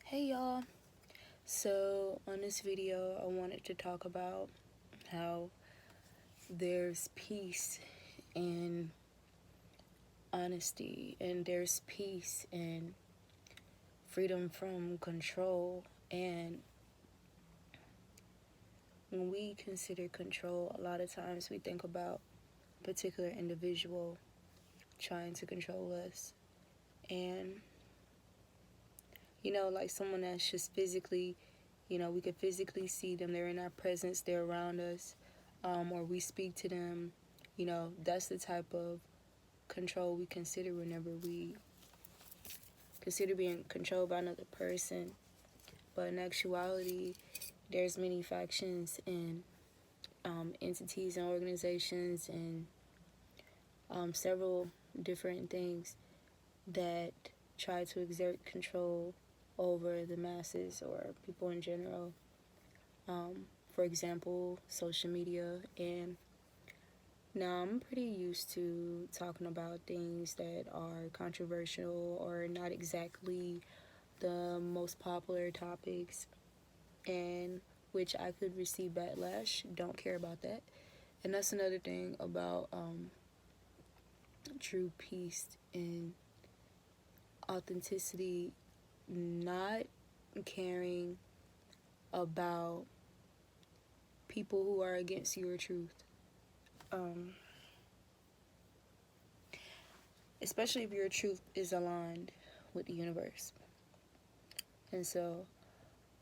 Hey y'all. So on this video I wanted to talk about how there's peace in honesty, and there's peace in freedom from control. And when we consider control, a lot of times we think about a particular individual trying to control us. And like someone that's just physically, we could physically see them, they're in our presence, they're around us, or we speak to them. That's the type of control we consider whenever we consider being controlled by another person. But in actuality, there's many factions and entities and organizations and several different things that try to exert control over the masses or people in general. For example, social media. And now I'm pretty used to talking about things that are controversial or not exactly the most popular topics, and which I could receive backlash. Don't care about that. And that's another thing about true peace and authenticity, not caring about people who are against your truth. Especially if your truth is aligned with the universe. And so,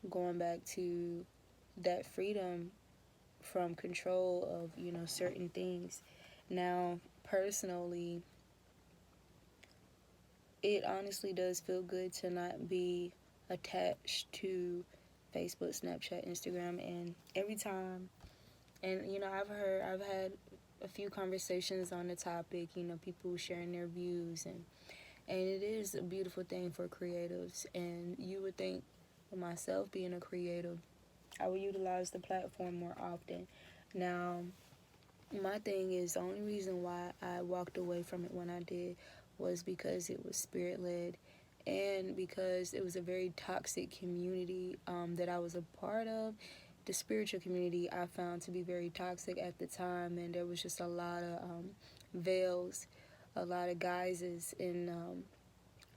going back to that freedom from control of, certain things. Now, personally, it honestly does feel good to not be attached to Facebook, Snapchat, Instagram, and every time. And I've had a few conversations on the topic. People sharing their views, and it is a beautiful thing for creatives. And you would think, for myself being a creative, I would utilize the platform more often. Now, my thing is, the only reason why I walked away from it when I did was because it was spirit led, and because it was a very toxic community that I was a part of. The spiritual community I found to be very toxic at the time, and there was just a lot of veils, a lot of guises, and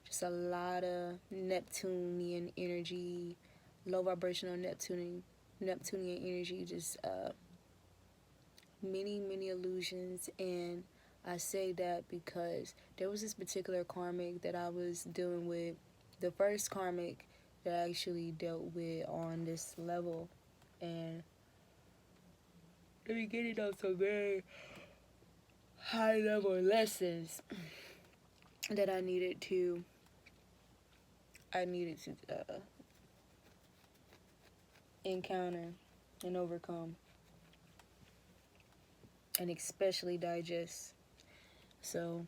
just a lot of Neptunian energy, low vibrational Neptunian energy, just many illusions. And I say that because there was this particular karmic that I was dealing with, the first karmic that I actually dealt with on this level, and they were getting on some very high level lessons that I needed to encounter and overcome, and especially digest. So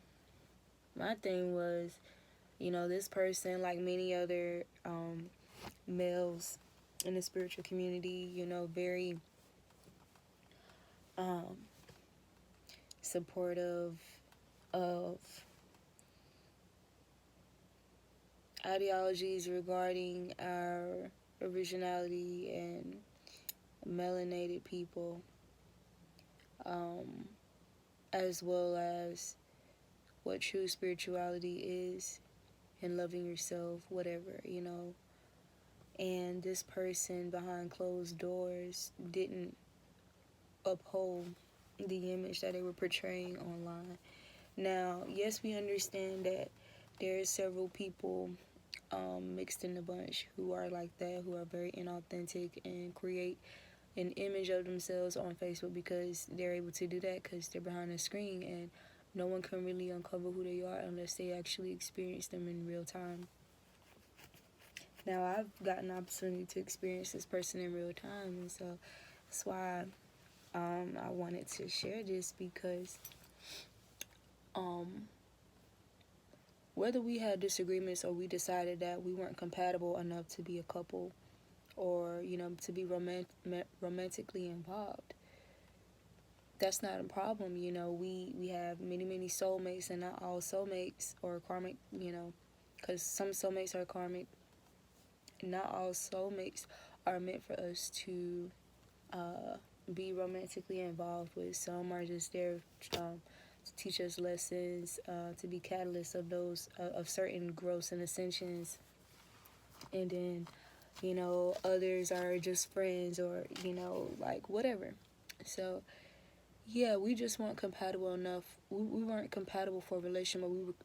my thing was, this person, like many other males in the spiritual community, very um, supportive of ideologies regarding our originality and melanated people, um, as well as what true spirituality is and loving yourself, whatever. And this person behind closed doors didn't uphold the image that they were portraying online. Now, yes, we understand that there are several people mixed in the bunch who are like that, who are very inauthentic and create an image of themselves on Facebook because they're able to do that because they're behind a screen, and no one can really uncover who they are unless they actually experience them in real time. Now, I've gotten the opportunity to experience this person in real time, and so that's why I wanted to share this, because whether we had disagreements or we decided that we weren't compatible enough to be a couple, or to be romantically involved, that's not a problem. We have many soulmates, and not all soulmates or karmic, because some soulmates are karmic, not all soulmates are meant for us to uh, be romantically involved with. Some are just there to teach us lessons, to be catalysts of those of certain growths and ascensions, and then others are just friends, or like whatever. So yeah, we just weren't compatible enough. We weren't compatible for a relationship, but we were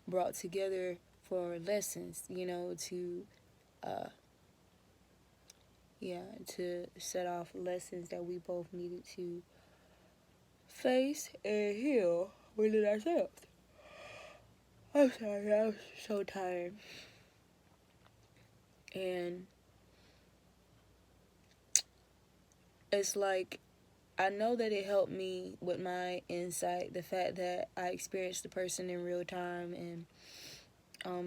brought together for lessons, to uh, yeah, to set off lessons that we both needed to face and heal within ourselves. I'm sorry, I was so tired. And it's like, I know that it helped me with my insight, the fact that I experienced the person in real time, and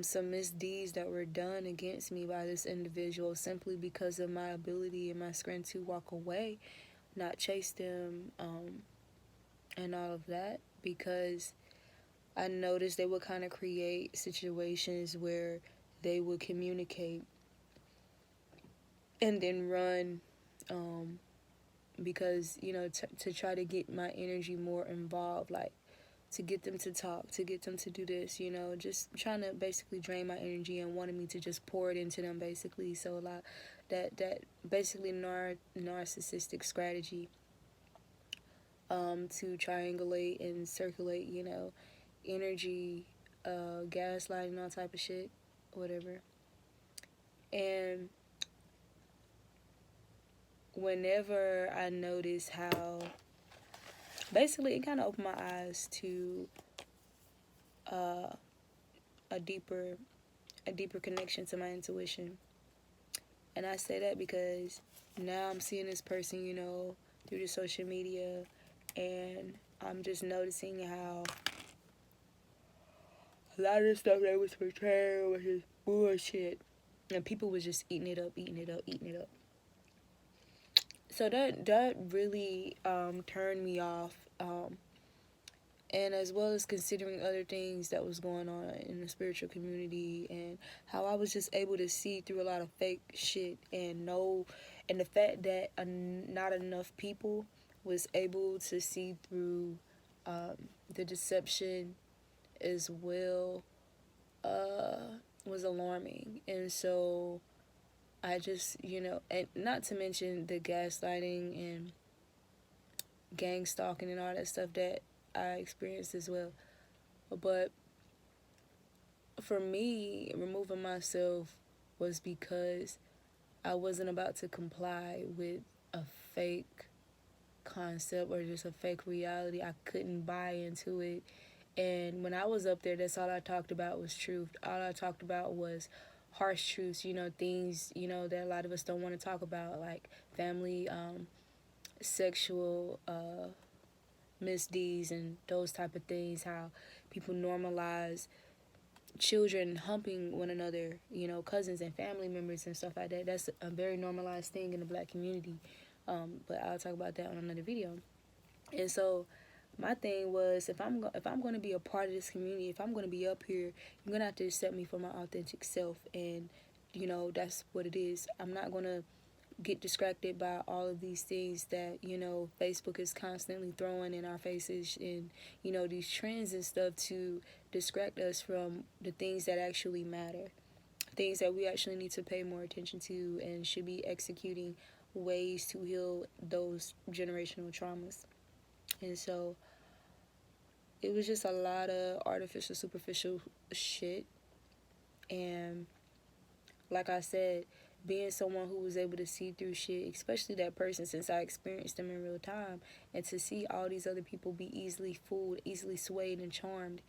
some misdeeds that were done against me by this individual simply because of my ability and my strength to walk away, not chase them, and all of that, because I noticed they would kind of create situations where they would communicate and then run, because to try to get my energy more involved, like to get them to talk, to get them to do this, just trying to basically drain my energy and wanting me to just pour it into them, basically. So a lot that basically narcissistic strategy, to triangulate and circulate, energy, gaslighting, all type of shit, whatever. And whenever I notice how, basically, it kind of opened my eyes to uh, a deeper connection to my intuition. And I say that because now I'm seeing this person, through the social media, and I'm just noticing how a lot of the stuff they was portraying was just bullshit, and people was just eating it up, eating it up, eating it up. So that really turned me off, and as well as considering other things that was going on in the spiritual community, and how I was just able to see through a lot of fake shit, and the fact that not enough people was able to see through the deception as well, was alarming. And so I just, and not to mention the gaslighting and gang stalking and all that stuff that I experienced as well. But for me, removing myself was because I wasn't about to comply with a fake concept or just a fake reality. I couldn't buy into it. And when I was up there, that's all I talked about was truth. All I talked about was harsh truths, things, that a lot of us don't want to talk about, like family, sexual misdeeds and those type of things, how people normalize children humping one another, cousins and family members and stuff like that. That's a very normalized thing in the black community. But I'll talk about that on another video. And so my thing was, if I'm going to be a part of this community, if I'm going to be up here, you're going to have to accept me for my authentic self. And that's what it is. I'm not going to get distracted by all of these things that Facebook is constantly throwing in our faces, and these trends and stuff to distract us from the things that actually matter, things that we actually need to pay more attention to, and should be executing ways to heal those generational traumas. And so it was just a lot of artificial, superficial shit. And like I said, being someone who was able to see through shit, especially that person, since I experienced them in real time, and to see all these other people be easily fooled, easily swayed and charmed,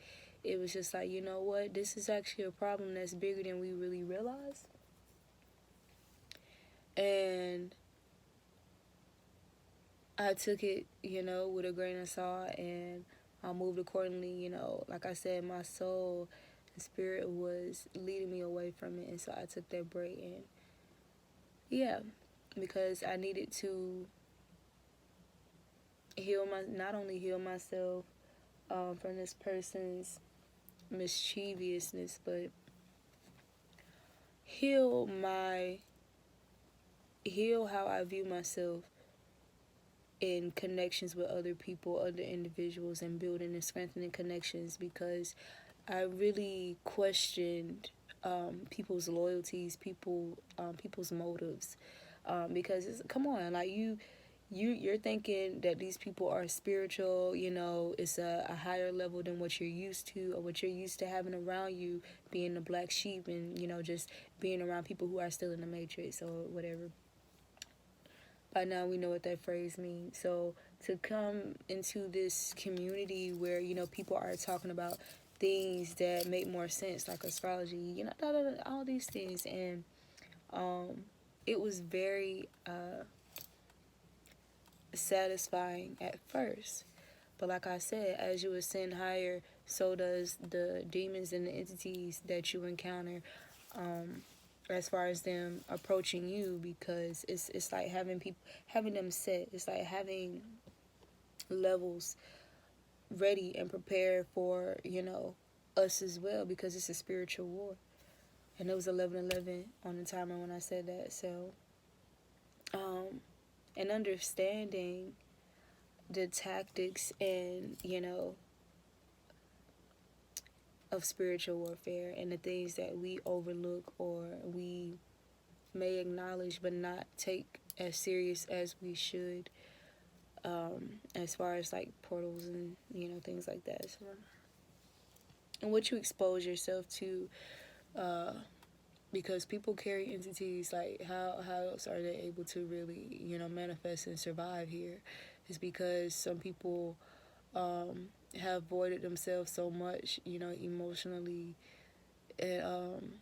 it was just like, you know what, this is actually a problem that's bigger than we really realize. And I took it, with a grain of salt, and I moved accordingly. Like I said, my soul and spirit was leading me away from it, and so I took that break. And yeah, because I needed to not only heal myself from this person's mischievousness, but heal my heal how I view myself in connections with other people, other individuals, and building and strengthening connections, because I really questioned people's loyalties, people's motives, because come on, like you're thinking that these people are spiritual, it's a higher level than what you're used to, or what you're used to having around you, being the black sheep, and just being around people who are still in the matrix or whatever. By now we know what that phrase means. So to come into this community where people are talking about things that make more sense, like astrology, all these things, and it was very satisfying at first. But like I said, as you ascend higher, so does the demons and the entities that you encounter, as far as them approaching you, because it's like having them set. It's like having levels ready and prepared for us as well, because it's a spiritual war. And it was 11:11 on the timer when I said that. So and understanding the tactics and of spiritual warfare, and the things that we overlook or we may acknowledge but not take as serious as we should, as far as like portals and things like that. So, and what you expose yourself to, because people carry entities, like how else are they able to really manifest and survive here, is because some people have voided themselves so much, emotionally and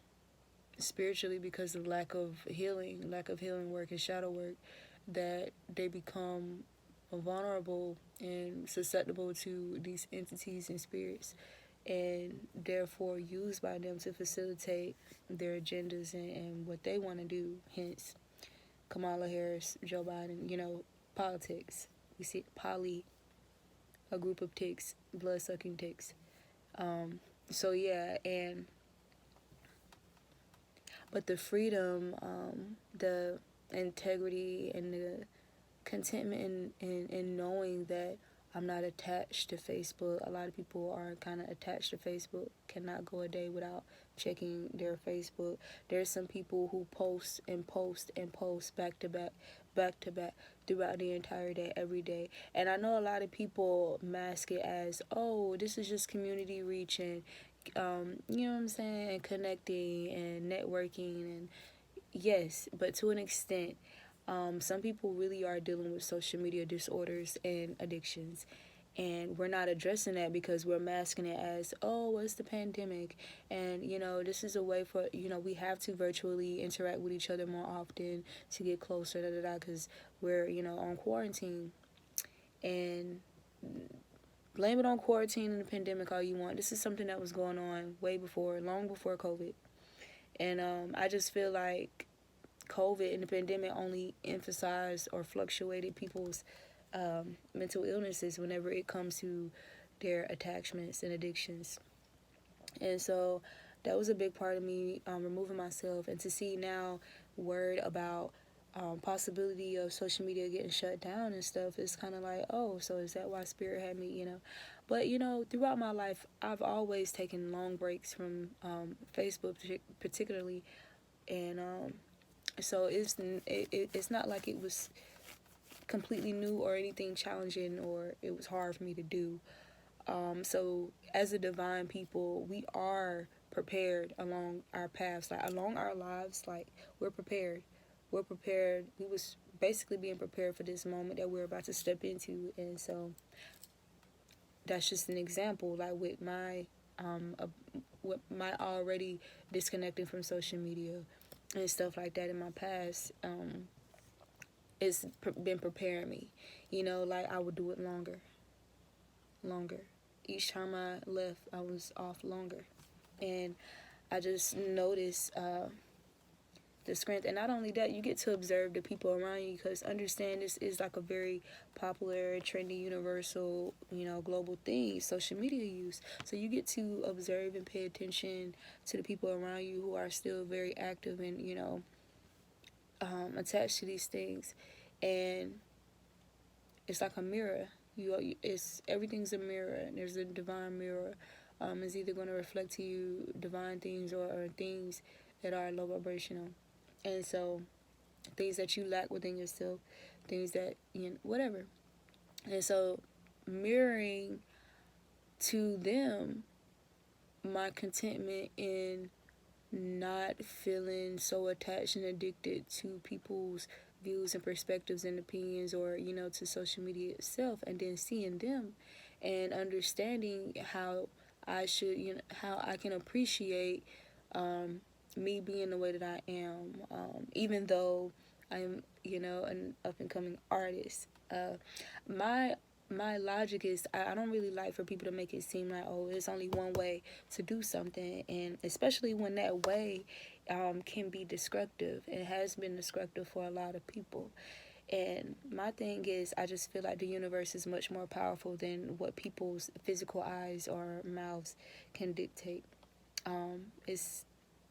spiritually, because of lack of healing work and shadow work, that they become vulnerable and susceptible to these entities and spirits, and therefore used by them to facilitate their agendas and what they want to do. Hence Kamala Harris, Joe Biden, politics. We see a group of ticks, blood-sucking ticks. So yeah, but the freedom, the integrity, and the contentment in knowing that I'm not attached to Facebook. A lot of people are kind of attached to Facebook, cannot go a day without checking their Facebook. There's some people who post and post and post back to back throughout the entire day, every day. And I know a lot of people mask it as, oh, this is just community reach and, you know what I'm saying, and connecting and networking. And yes, but to an extent, some people really are dealing with social media disorders and addictions. And we're not addressing that because we're masking it as, oh, it's the pandemic. And, this is a way for, we have to virtually interact with each other more often to get closer, because we're, on quarantine. And blame it on quarantine and the pandemic all you want. This is something that was going on long before COVID. And I just feel like COVID and the pandemic only emphasized or fluctuated people's mental illnesses whenever it comes to their attachments and addictions. And so that was a big part of me removing myself. And to see now word about possibility of social media getting shut down and stuff, it's kind of like, oh, so is that why Spirit had me, But, throughout my life, I've always taken long breaks from Facebook particularly. And so it's not like it was completely new or anything challenging or it was hard for me to do. So as a divine people, we are prepared along our paths, like along our lives. Like we're prepared. We was basically being prepared for this moment that we're about to step into. And so that's just an example, like with my already disconnecting from social media and stuff like that in my past. It's been preparing me, like I would do it longer. Each time I left, I was off longer. And I just noticed the strength. And not only that, you get to observe the people around you, because understand this is like a very popular, trendy, universal, global thing, social media use. So you get to observe and pay attention to the people around you who are still very active and, attached to these things. And it's like a mirror. It's everything's a mirror, and there's a divine mirror. It's either going to reflect to you divine things or things that are low vibrational. And so things that you lack within yourself, things that, whatever. And so mirroring to them my contentment in not feeling so attached and addicted to people's views and perspectives and opinions, or to social media itself, and then seeing them and understanding how I should, how I can appreciate me being the way that I am, even though I'm, an up and coming artist. My my logic is I don't really like for people to make it seem like, oh, there's only one way to do something, and especially when that way can be destructive. It has been destructive for a lot of people. And my thing is, I just feel like the universe is much more powerful than what people's physical eyes or mouths can dictate. It's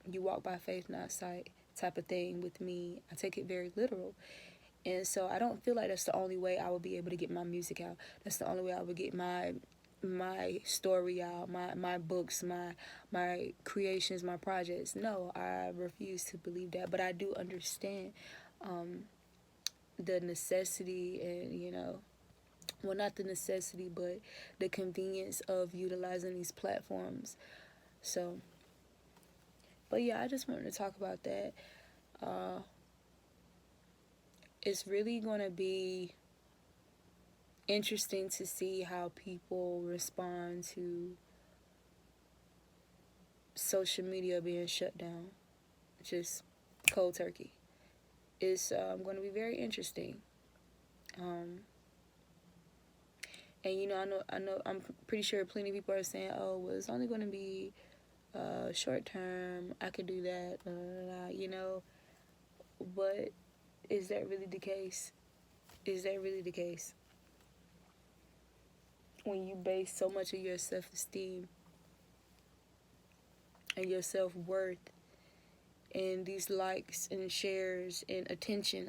you walk by faith, not sight type of thing with me. I take it very literal. And so I don't feel like that's the only way I would be able to get my music out. That's the only way I would get my story out, my books, my creations, my projects. No, I refuse to believe that. But I do understand the necessity and, well, not the necessity, but the convenience of utilizing these platforms. So, but yeah, I just wanted to talk about that. It's really going to be interesting to see how people respond to social media being shut down. Just cold turkey. It's going to be very interesting. And I'm pretty sure plenty of people are saying, "Oh, well, it's only going to be short term. I could do that." But is that really the case? Is that really the case? When you base so much of your self-esteem and your self-worth and these likes and shares and attention.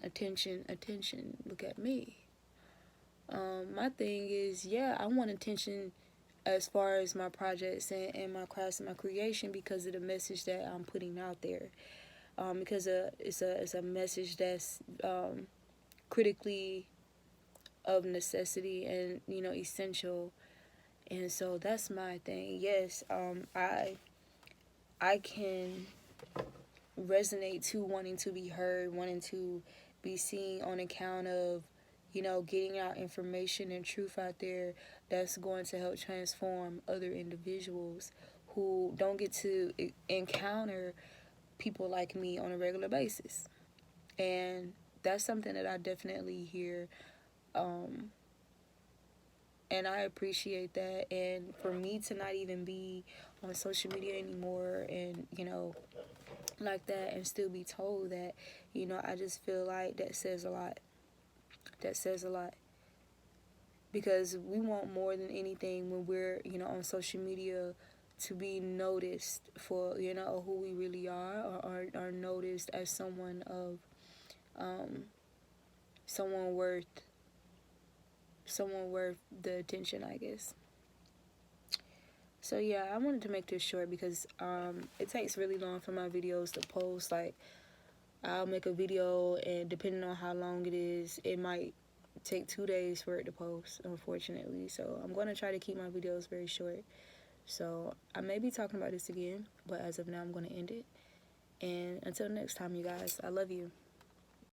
Look at me. My thing is, yeah, I want attention as far as my projects and my crafts and my creation, because of the message that I'm putting out there. Because it's a message that's critically of necessity and essential. And so that's my thing. Yes, I can resonate to wanting to be heard, wanting to be seen on account of, getting out information and truth out there that's going to help transform other individuals who don't get to encounter people like me on a regular basis. And that's something that I definitely hear. And I appreciate that. And for me to not even be on social media anymore and, like that, and still be told that, I just feel like that says a lot. That says a lot. Because we want more than anything when we're, on social media, to be noticed for, who we really are noticed as someone of, someone worth the attention, I guess. So yeah, I wanted to make this short because it takes really long for my videos to post. Like, I'll make a video, and depending on how long it is, it might take 2 days for it to post, unfortunately. So I'm going to try to keep my videos very short. So I may be talking about this again, but as of now, I'm going to end it. And until next time, you guys, I love you.